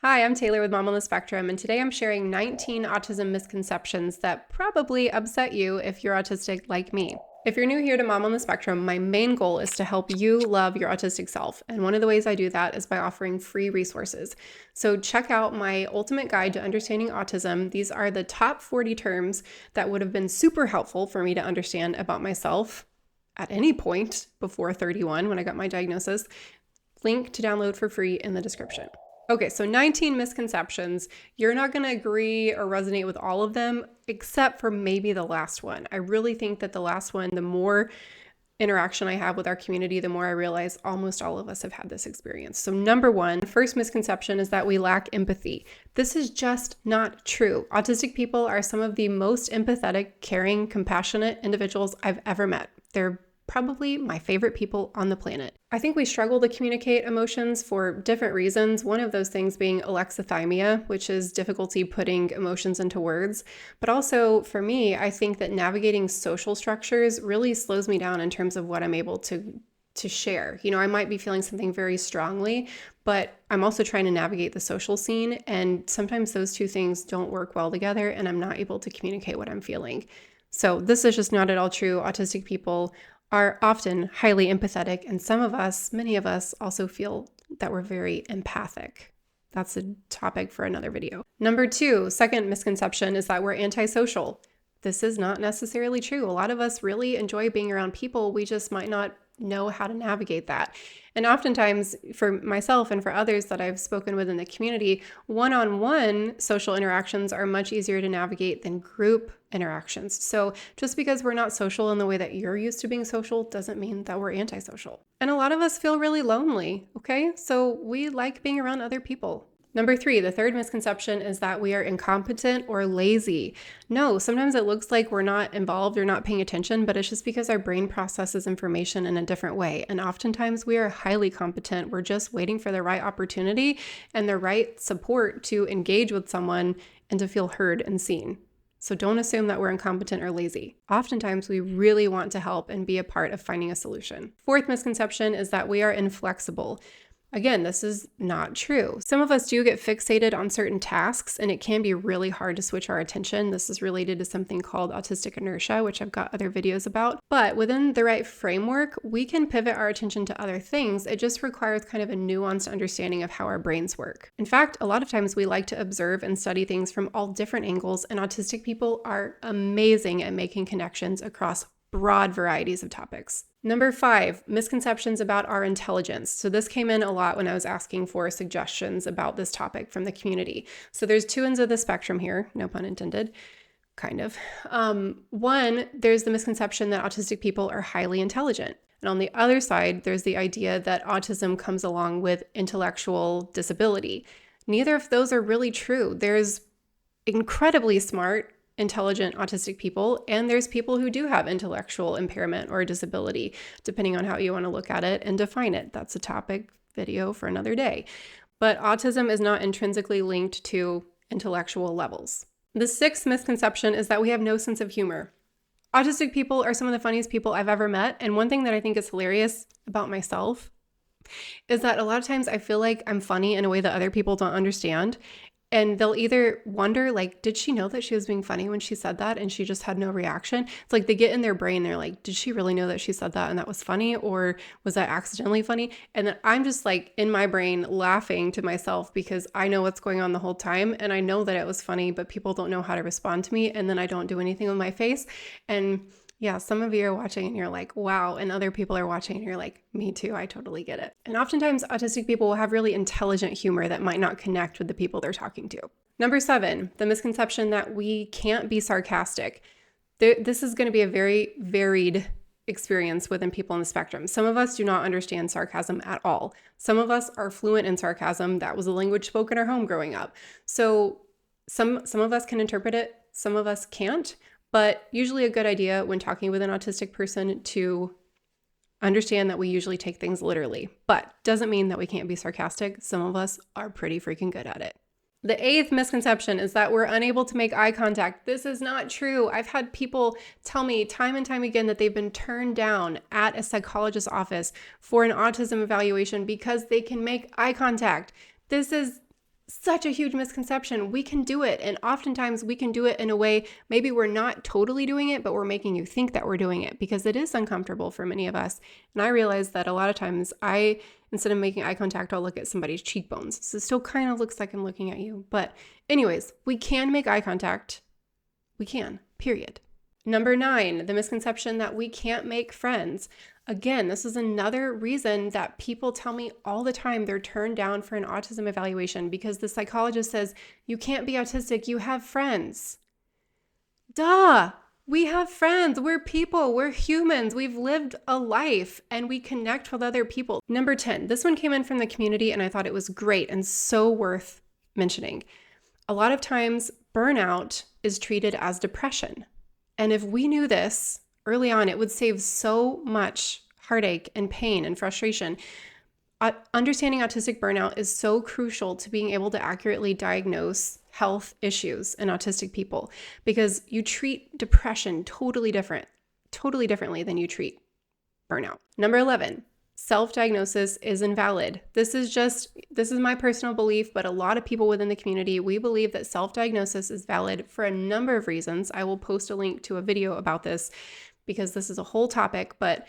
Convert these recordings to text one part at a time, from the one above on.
Hi, I'm Taylor with Mom on the Spectrum, and today I'm sharing 19 autism misconceptions that probably upset you if you're autistic like me. If you're new here to Mom on the Spectrum, my main goal is to help you love your autistic self, and one of the ways I do that is by offering free resources. So check out my ultimate guide to understanding autism. These are the top 40 terms that would have been super helpful for me to understand about myself at any point before 31 when I got my diagnosis. Link to download for free in the description. Okay, so 19 misconceptions. You're not going to agree or resonate with all of them, except for maybe the last one. I really think that the last one, the more interaction I have with our community, the more I realize almost all of us have had this experience. So number one, first misconception is that we lack empathy. This is just not true. Autistic people are some of the most empathetic, caring, compassionate individuals I've ever met. They're probably my favorite people on the planet. I think we struggle to communicate emotions for different reasons. One of those things being alexithymia, which is difficulty putting emotions into words. But also for me, I think that navigating social structures really slows me down in terms of what I'm able to share. You know, I might be feeling something very strongly, but I'm also trying to navigate the social scene. And sometimes those two things don't work well together and I'm not able to communicate what I'm feeling. So this is just not at all true. Autistic people are often highly empathetic, and many of us also feel that we're very empathic. That's a topic for another video. Number two, second misconception is that we're antisocial. This is not necessarily true. A lot of us really enjoy being around people. We just might not know how to navigate that. And oftentimes for myself and for others that I've spoken with in the community, one-on-one social interactions are much easier to navigate than group interactions. So just because we're not social in the way that you're used to being social doesn't mean that we're antisocial. And a lot of us feel really lonely, okay? So we like being around other people. Number three, the third misconception is that we are incompetent or lazy. No, sometimes it looks like we're not involved or not paying attention, but it's just because our brain processes information in a different way. And oftentimes we are highly competent. We're just waiting for the right opportunity and the right support to engage with someone and to feel heard and seen. So don't assume that we're incompetent or lazy. Oftentimes we really want to help and be a part of finding a solution. Fourth misconception is that we are inflexible. Again, this is not true. Some of us do get fixated on certain tasks, and it can be really hard to switch our attention. This is related to something called autistic inertia, which I've got other videos about. But within the right framework, we can pivot our attention to other things. It just requires kind of a nuanced understanding of how our brains work. In fact, a lot of times we like to observe and study things from all different angles, and autistic people are amazing at making connections across broad varieties of topics. Number five, misconceptions about our intelligence. So this came in a lot when I was asking for suggestions about this topic from the community. So there's two ends of the spectrum here, no pun intended, kind of. One, there's the misconception that autistic people are highly intelligent. And on the other side, there's the idea that autism comes along with intellectual disability. Neither of those are really true. There's incredibly smart, intelligent autistic people, and there's people who do have intellectual impairment or disability, depending on how you want to look at it and define it. That's a topic video for another day. But autism is not intrinsically linked to intellectual levels. The sixth misconception is that we have no sense of humor. Autistic people are some of the funniest people I've ever met, and one thing that I think is hilarious about myself is that a lot of times I feel like I'm funny in a way that other people don't understand. And they'll either wonder, like, did she know that she was being funny when she said that and she just had no reaction? It's like they get in their brain, they're like, did she really know that she said that and that was funny? Or was that accidentally funny? And then I'm just like in my brain laughing to myself because I know what's going on the whole time. And I know that it was funny, but people don't know how to respond to me. And then I don't do anything with my face. And yeah, some of you are watching and you're like, wow. And other people are watching and you're like, me too, I totally get it. And oftentimes autistic people will have really intelligent humor that might not connect with the people they're talking to. Number seven, the misconception that we can't be sarcastic. This is going to be a very varied experience within people on the spectrum. Some of us do not understand sarcasm at all. Some of us are fluent in sarcasm. That was a language spoken in our home growing up. So some of us can interpret it, some of us can't. But usually a good idea when talking with an autistic person to understand that we usually take things literally, but doesn't mean that we can't be sarcastic. Some of us are pretty freaking good at it. The eighth misconception is that we're unable to make eye contact. This is not true. I've had people tell me time and time again that they've been turned down at a psychologist's office for an autism evaluation because they can make eye contact. This is such a huge misconception. We can do it. And oftentimes we can do it in a way, maybe we're not totally doing it, but we're making you think that we're doing it because it is uncomfortable for many of us. And I realize that a lot of times instead of making eye contact, I'll look at somebody's cheekbones. So it still kind of looks like I'm looking at you. But anyways, we can make eye contact. We can, period. Number 9, the misconception that we can't make friends. Again, this is another reason that people tell me all the time they're turned down for an autism evaluation because the psychologist says, you can't be autistic, you have friends. Duh! We have friends. We're people. We're humans. We've lived a life and we connect with other people. Number 10, this one came in from the community and I thought it was great and so worth mentioning. A lot of times, burnout is treated as depression. And if we knew this early on, it would save so much heartache and pain and frustration. Understanding autistic burnout is so crucial to being able to accurately diagnose health issues in autistic people because you treat depression totally differently than you treat burnout. Number 11, self-diagnosis is invalid. This is my personal belief, but a lot of people within the community, we believe that self-diagnosis is valid for a number of reasons. I will post a link to a video about this because this is a whole topic, but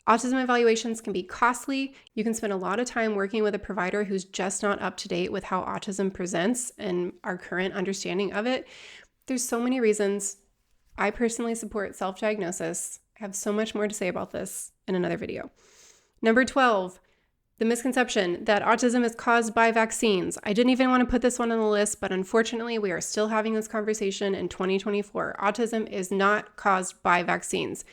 autism evaluations can be costly. You can spend a lot of time working with a provider who's just not up to date with how autism presents and our current understanding of it. There's so many reasons. I personally support self-diagnosis. I have so much more to say about this in another video. Number 12, the misconception that autism is caused by vaccines. I didn't even want to put this one on the list, but unfortunately, we are still having this conversation in 2024. Autism is not caused by vaccines.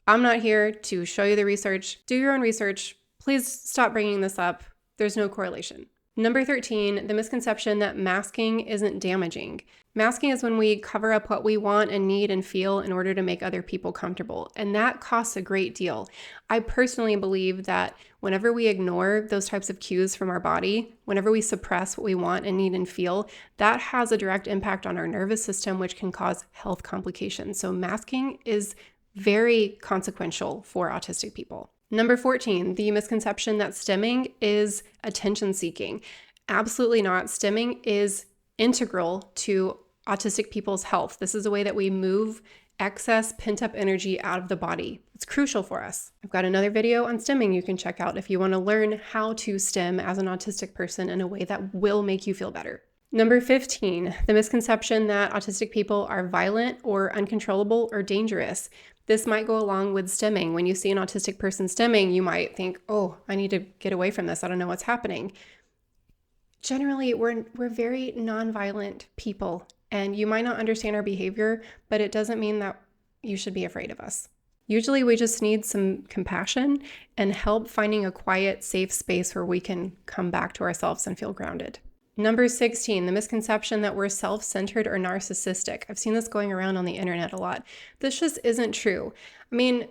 I'm not here to show you the research. Do your own research. Please stop bringing this up. There's no correlation. Number 13, the misconception that masking isn't damaging. Masking is when we cover up what we want and need and feel in order to make other people comfortable, and that costs a great deal. I personally believe that whenever we ignore those types of cues from our body, whenever we suppress what we want and need and feel, that has a direct impact on our nervous system, which can cause health complications. So masking is very consequential for autistic people. Number 14, the misconception that stimming is attention seeking. Absolutely not. Stimming is integral to autistic people's health. This is a way that we move excess pent-up energy out of the body. It's crucial for us. I've got another video on stimming you can check out if you want to learn how to stim as an autistic person in a way that will make you feel better. Number 15, the misconception that autistic people are violent or uncontrollable or dangerous. This might go along with stimming. When you see an autistic person stimming, you might think, oh, I need to get away from this. I don't know what's happening. Generally, we're very nonviolent people, and you might not understand our behavior, but it doesn't mean that you should be afraid of us. Usually, we just need some compassion and help finding a quiet, safe space where we can come back to ourselves and feel grounded. Number 16, the misconception that we're self-centered or narcissistic. I've seen this going around on the internet a lot. This just isn't true. I mean,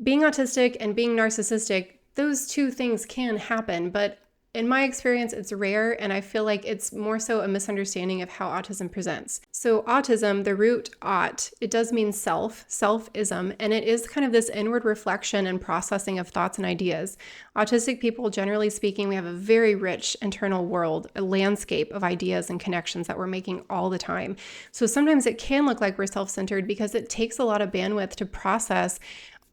being autistic and being narcissistic, those two things can happen, but in my experience, it's rare, and I feel like it's more so a misunderstanding of how autism presents. So autism, the root aut, it does mean self-ism, and it is kind of this inward reflection and processing of thoughts and ideas. Autistic people, generally speaking, we have a very rich internal world, a landscape of ideas and connections that we're making all the time. So sometimes it can look like we're self-centered because it takes a lot of bandwidth to process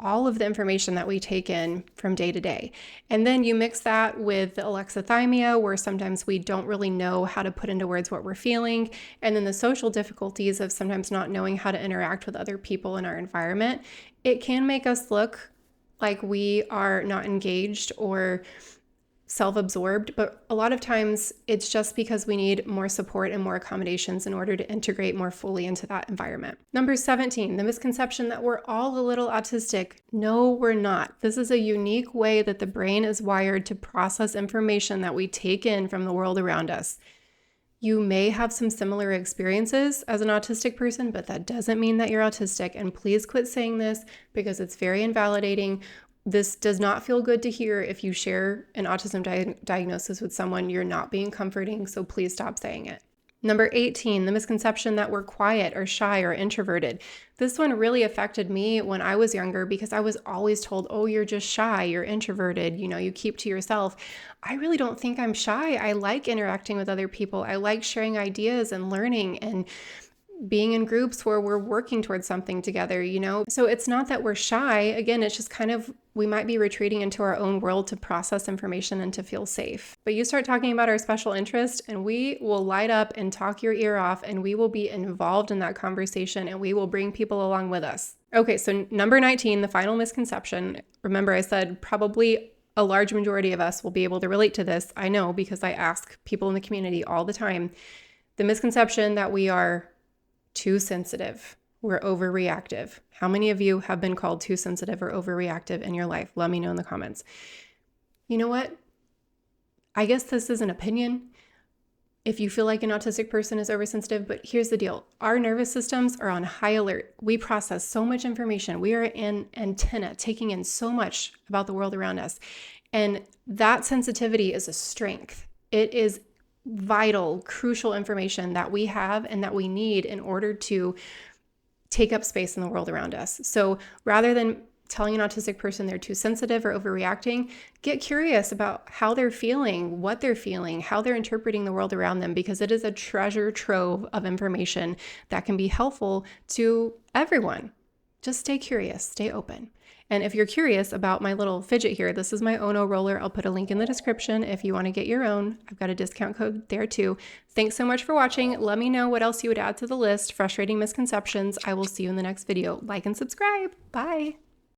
all of the information that we take in from day to day. And then you mix that with the alexithymia, where sometimes we don't really know how to put into words what we're feeling. And then the social difficulties of sometimes not knowing how to interact with other people in our environment. It can make us look like we are not engaged or self-absorbed, but a lot of times it's just because we need more support and more accommodations in order to integrate more fully into that environment. Number 17, the misconception that we're all a little autistic. No, we're not. This is a unique way that the brain is wired to process information that we take in from the world around us. You may have some similar experiences as an autistic person, but that doesn't mean that you're autistic. And please quit saying this because it's very invalidating. This does not feel good to hear if you share an autism diagnosis with someone. You're not being comforting, so please stop saying it. Number 18, the misconception that we're quiet or shy or introverted. This one really affected me when I was younger because I was always told, oh, you're just shy, you're introverted, you keep to yourself. I really don't think I'm shy. I like interacting with other people. I like sharing ideas and learning and being in groups where we're working towards something together, So it's not that we're shy. Again, it's just kind of, we might be retreating into our own world to process information and to feel safe. But you start talking about our special interest and we will light up and talk your ear off, and we will be involved in that conversation, and we will bring people along with us. Okay, so number 19, the final misconception. Remember, I said probably a large majority of us will be able to relate to this. I know because I ask people in the community all the time. The misconception that we are too sensitive. We're over-reactive. How many of you have been called too sensitive or over-reactive in your life? Let me know in the comments. You know what? I guess this is an opinion. If you feel like an autistic person is oversensitive, but here's the deal. Our nervous systems are on high alert. We process so much information. We are an antenna taking in so much about the world around us. And that sensitivity is a strength. It is vital, crucial information that we have and that we need in order to take up space in the world around us. So rather than telling an autistic person they're too sensitive or overreacting, get curious about how they're feeling, what they're feeling, how they're interpreting the world around them, because it is a treasure trove of information that can be helpful to everyone. Just stay curious, stay open. And if you're curious about my little fidget here, this is my Ono roller. I'll put a link in the description if you want to get your own. I've got a discount code there too. Thanks so much for watching. Let me know what else you would add to the list. Frustrating misconceptions. I will see you in the next video. Like and subscribe. Bye.